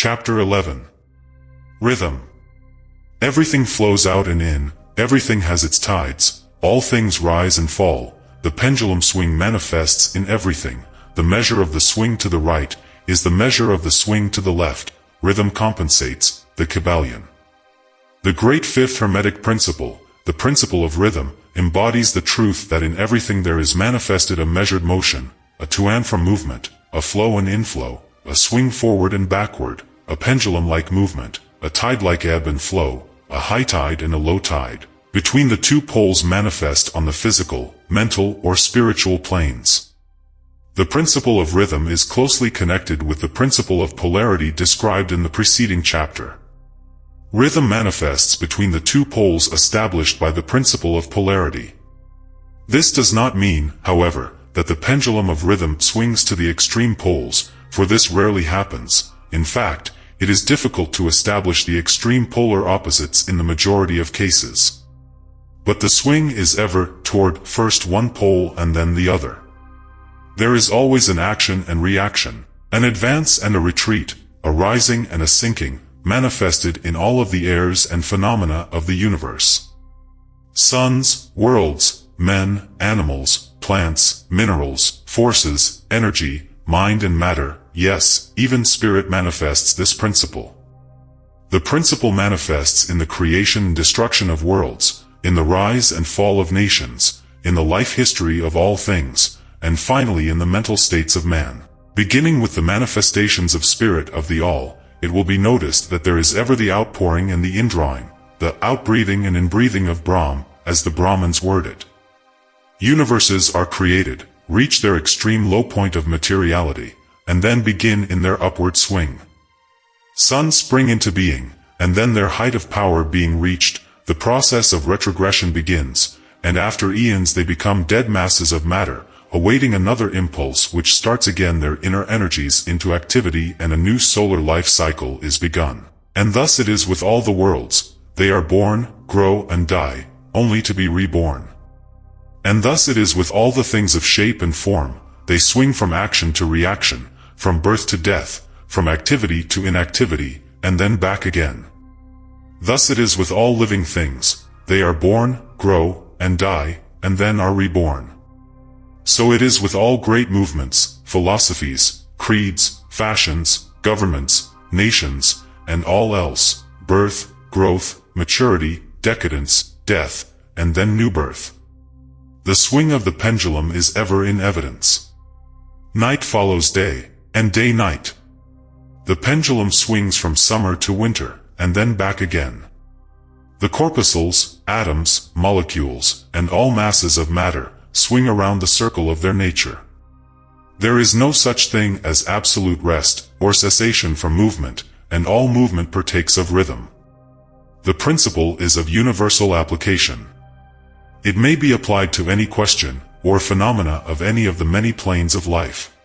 Chapter 11. Rhythm. Everything flows out and in, everything has its tides, all things rise and fall, the pendulum swing manifests in everything, the measure of the swing to the right is the measure of the swing to the left, rhythm compensates, the Kybalion. The great fifth Hermetic principle, the principle of rhythm, embodies the truth that in everything there is manifested a measured motion, a to and from movement, a flow and inflow, a swing forward and backward, a pendulum-like movement, a tide-like ebb and flow, a high tide and a low tide, between the two poles manifest on the physical, mental or spiritual planes. The principle of rhythm is closely connected with the principle of polarity described in the preceding chapter. Rhythm manifests between the two poles established by the principle of polarity. This does not mean, however, that the pendulum of rhythm swings to the extreme poles, for this rarely happens. In fact, it is difficult to establish the extreme polar opposites in the majority of cases. But the swing is ever toward first one pole and then the other. There is always an action and reaction, an advance and a retreat, a rising and a sinking, manifested in all of the airs and phenomena of the universe. Suns, worlds, men, animals, plants, minerals, forces, energy, mind and matter, yes, even spirit manifests this principle. The principle manifests in the creation and destruction of worlds, in the rise and fall of nations, in the life history of all things, and finally in the mental states of man. Beginning with the manifestations of spirit of the all, it will be noticed that there is ever the outpouring and the indrawing, the outbreathing and inbreathing of Brahm, as the Brahmins word it. Universes are created, reach their extreme low point of materiality, and then begin in their upward swing. Suns spring into being, and then their height of power being reached, the process of retrogression begins, and after eons they become dead masses of matter, awaiting another impulse which starts again their inner energies into activity and a new solar life cycle is begun. And thus it is with all the worlds, they are born, grow and die, only to be reborn. And thus it is with all the things of shape and form, they swing from action to reaction, from birth to death, from activity to inactivity, and then back again. Thus it is with all living things, they are born, grow, and die, and then are reborn. So it is with all great movements, philosophies, creeds, fashions, governments, nations, and all else, birth, growth, maturity, decadence, death, and then new birth. The swing of the pendulum is ever in evidence. Night follows day, and day night. The pendulum swings from summer to winter, and then back again. The corpuscles, atoms, molecules, and all masses of matter, swing around the circle of their nature. There is no such thing as absolute rest, or cessation from movement, and all movement partakes of rhythm. The principle is of universal application. It may be applied to any question, or phenomena of any of the many planes of life.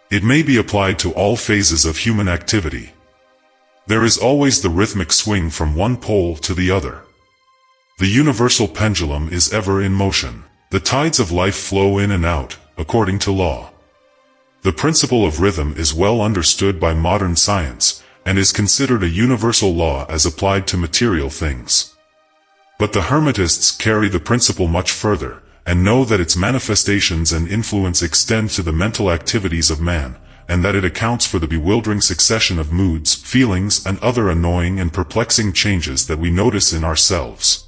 It may be applied to all phases of human activity. There is always the rhythmic swing from one pole to the other. The universal pendulum is ever in motion. The tides of life flow in and out, according to law. The principle of rhythm is well understood by modern science, and is considered a universal law as applied to material things. But the Hermetists carry the principle much further, and know that its manifestations and influence extend to the mental activities of man, and that it accounts for the bewildering succession of moods, feelings, and other annoying and perplexing changes that we notice in ourselves.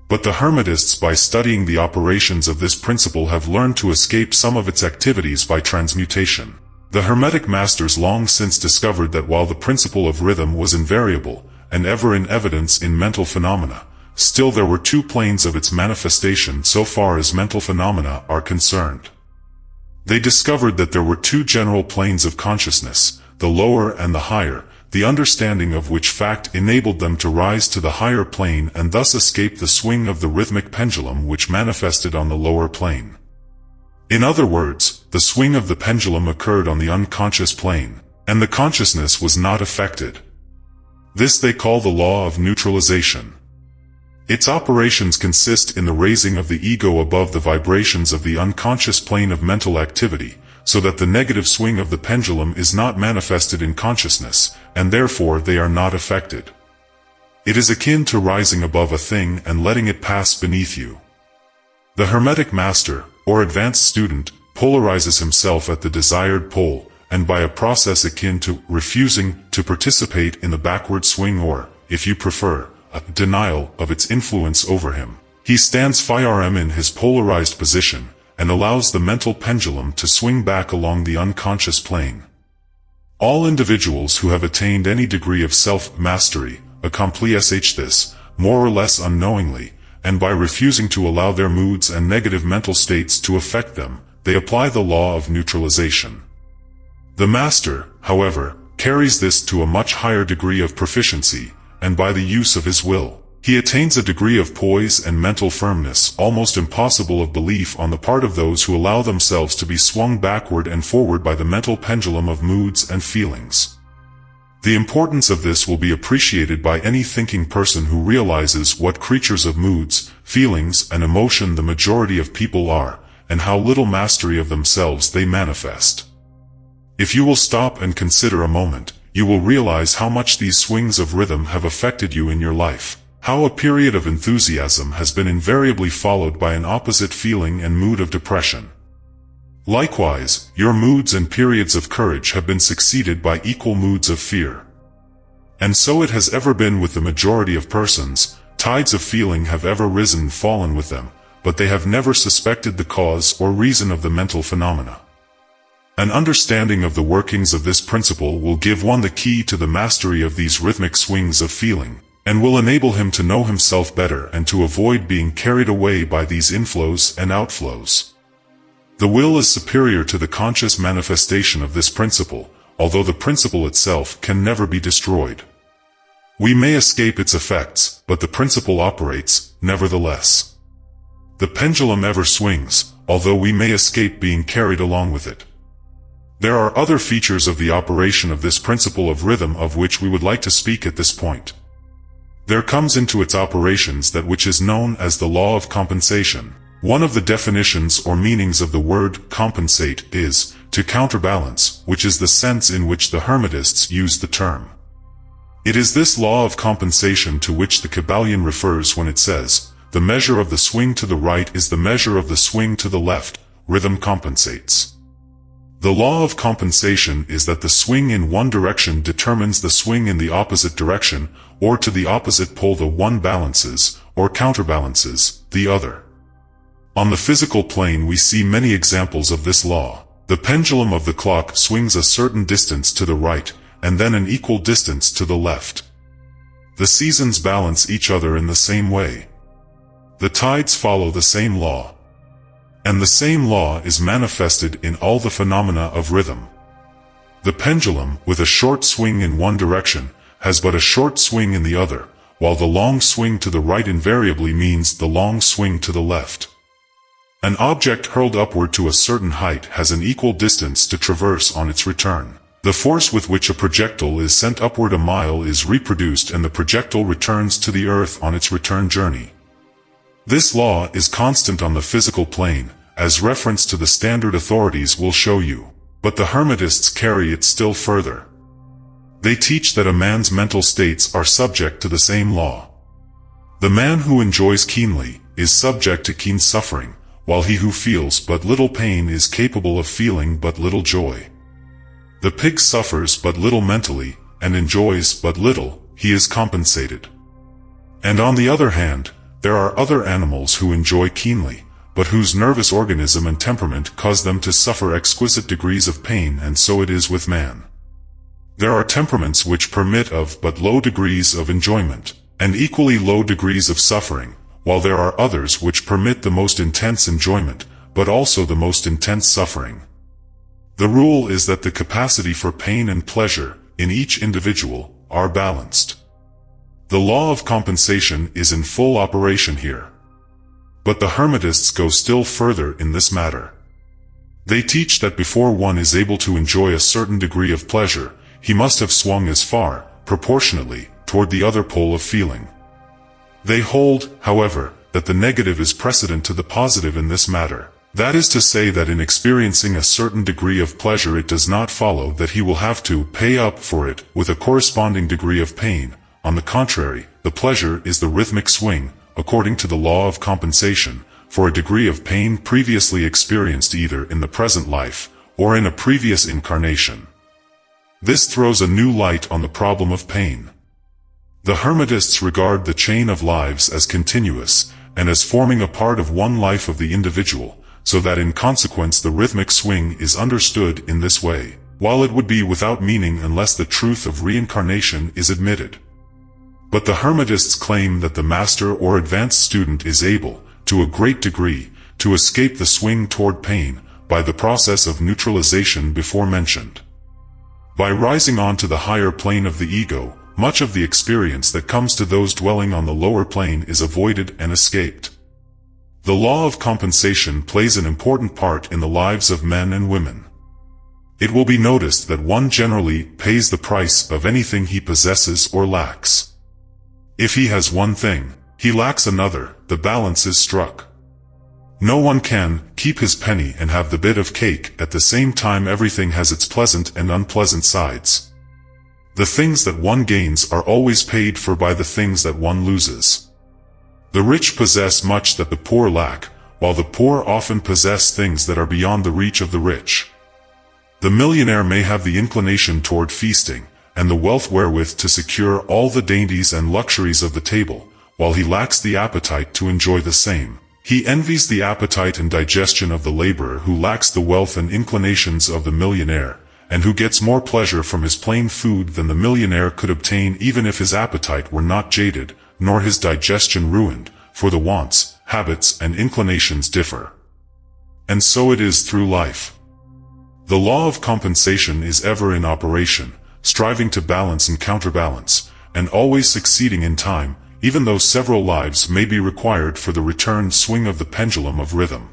But the Hermetists, by studying the operations of this principle, have learned to escape some of its activities by transmutation. The Hermetic masters long since discovered that while the principle of rhythm was invariable, and ever in evidence in mental phenomena, still there were two planes of its manifestation so far as mental phenomena are concerned. They discovered that there were two general planes of consciousness, the lower and the higher, the understanding of which fact enabled them to rise to the higher plane and thus escape the swing of the rhythmic pendulum which manifested on the lower plane. In other words, the swing of the pendulum occurred on the unconscious plane, and the consciousness was not affected. This they call the law of neutralization. Its operations consist in the raising of the ego above the vibrations of the unconscious plane of mental activity, so that the negative swing of the pendulum is not manifested in consciousness, and therefore they are not affected. It is akin to rising above a thing and letting it pass beneath you. The Hermetic master, or advanced student, polarizes himself at the desired pole, and by a process akin to refusing to participate in the backward swing or, if you prefer, a denial of its influence over him. He stands firm in his polarized position, and allows the mental pendulum to swing back along the unconscious plane. All individuals who have attained any degree of self-mastery accomplish this, more or less unknowingly, and by refusing to allow their moods and negative mental states to affect them, they apply the law of neutralization. The master, however, carries this to a much higher degree of proficiency, and by the use of his will, he attains a degree of poise and mental firmness almost impossible of belief on the part of those who allow themselves to be swung backward and forward by the mental pendulum of moods and feelings. The importance of this will be appreciated by any thinking person who realizes what creatures of moods, feelings, and emotion the majority of people are, and how little mastery of themselves they manifest. If you will stop and consider a moment, you will realize how much these swings of rhythm have affected you in your life, how a period of enthusiasm has been invariably followed by an opposite feeling and mood of depression. Likewise, your moods and periods of courage have been succeeded by equal moods of fear. And so it has ever been with the majority of persons. Tides of feeling have ever risen and fallen with them, but they have never suspected the cause or reason of the mental phenomena. An understanding of the workings of this principle will give one the key to the mastery of these rhythmic swings of feeling, and will enable him to know himself better and to avoid being carried away by these inflows and outflows. The will is superior to the conscious manifestation of this principle, although the principle itself can never be destroyed. We may escape its effects, but the principle operates, nevertheless. The pendulum ever swings, although we may escape being carried along with it. There are other features of the operation of this principle of rhythm of which we would like to speak at this point. There comes into its operations that which is known as the law of compensation. One of the definitions or meanings of the word compensate is to counterbalance, which is the sense in which the Hermetists use the term. It is this law of compensation to which the Kybalion refers when it says, the measure of the swing to the right is the measure of the swing to the left, rhythm compensates. The law of compensation is that the swing in one direction determines the swing in the opposite direction, or to the opposite pole the one balances, or counterbalances, the other. On the physical plane we see many examples of this law. The pendulum of the clock swings a certain distance to the right, and then an equal distance to the left. The seasons balance each other in the same way. The tides follow the same law. And the same law is manifested in all the phenomena of rhythm. The pendulum, with a short swing in one direction, has but a short swing in the other, while the long swing to the right invariably means the long swing to the left. An object hurled upward to a certain height has an equal distance to traverse on its return. The force with which a projectile is sent upward a mile is reproduced and the projectile returns to the earth on its return journey. This law is constant on the physical plane, as reference to the standard authorities will show you, but the Hermetists carry it still further. They teach that a man's mental states are subject to the same law. The man who enjoys keenly is subject to keen suffering, while he who feels but little pain is capable of feeling but little joy. The pig suffers but little mentally, and enjoys but little, he is compensated. And on the other hand, there are other animals who enjoy keenly, but whose nervous organism and temperament cause them to suffer exquisite degrees of pain, and so it is with man. There are temperaments which permit of but low degrees of enjoyment, and equally low degrees of suffering, while there are others which permit the most intense enjoyment, but also the most intense suffering. The rule is that the capacity for pain and pleasure, in each individual, are balanced. The law of compensation is in full operation here. But the Hermetists go still further in this matter. They teach that before one is able to enjoy a certain degree of pleasure, he must have swung as far, proportionately, toward the other pole of feeling. They hold, however, that the negative is precedent to the positive in this matter. That is to say that in experiencing a certain degree of pleasure it does not follow that he will have to pay up for it with a corresponding degree of pain. On the contrary, the pleasure is the rhythmic swing, according to the law of compensation, for a degree of pain previously experienced either in the present life, or in a previous incarnation. This throws a new light on the problem of pain. The Hermetists regard the chain of lives as continuous, and as forming a part of one life of the individual, so that in consequence the rhythmic swing is understood in this way, while it would be without meaning unless the truth of reincarnation is admitted. But the Hermetists claim that the master or advanced student is able, to a great degree, to escape the swing toward pain, by the process of neutralization before mentioned. By rising on to the higher plane of the ego, much of the experience that comes to those dwelling on the lower plane is avoided and escaped. The law of compensation plays an important part in the lives of men and women. It will be noticed that one generally pays the price of anything he possesses or lacks. If he has one thing, he lacks another, the balance is struck. No one can keep his penny and have the bit of cake at the same time. Everything has its pleasant and unpleasant sides. The things that one gains are always paid for by the things that one loses. The rich possess much that the poor lack, while the poor often possess things that are beyond the reach of the rich. The millionaire may have the inclination toward feasting, and the wealth wherewith to secure all the dainties and luxuries of the table, while he lacks the appetite to enjoy the same. He envies the appetite and digestion of the laborer who lacks the wealth and inclinations of the millionaire, and who gets more pleasure from his plain food than the millionaire could obtain even if his appetite were not jaded, nor his digestion ruined, for the wants, habits, and inclinations differ. And so it is through life. The law of compensation is ever in operation, striving to balance and counterbalance, and always succeeding in time, even though several lives may be required for the return swing of the pendulum of rhythm.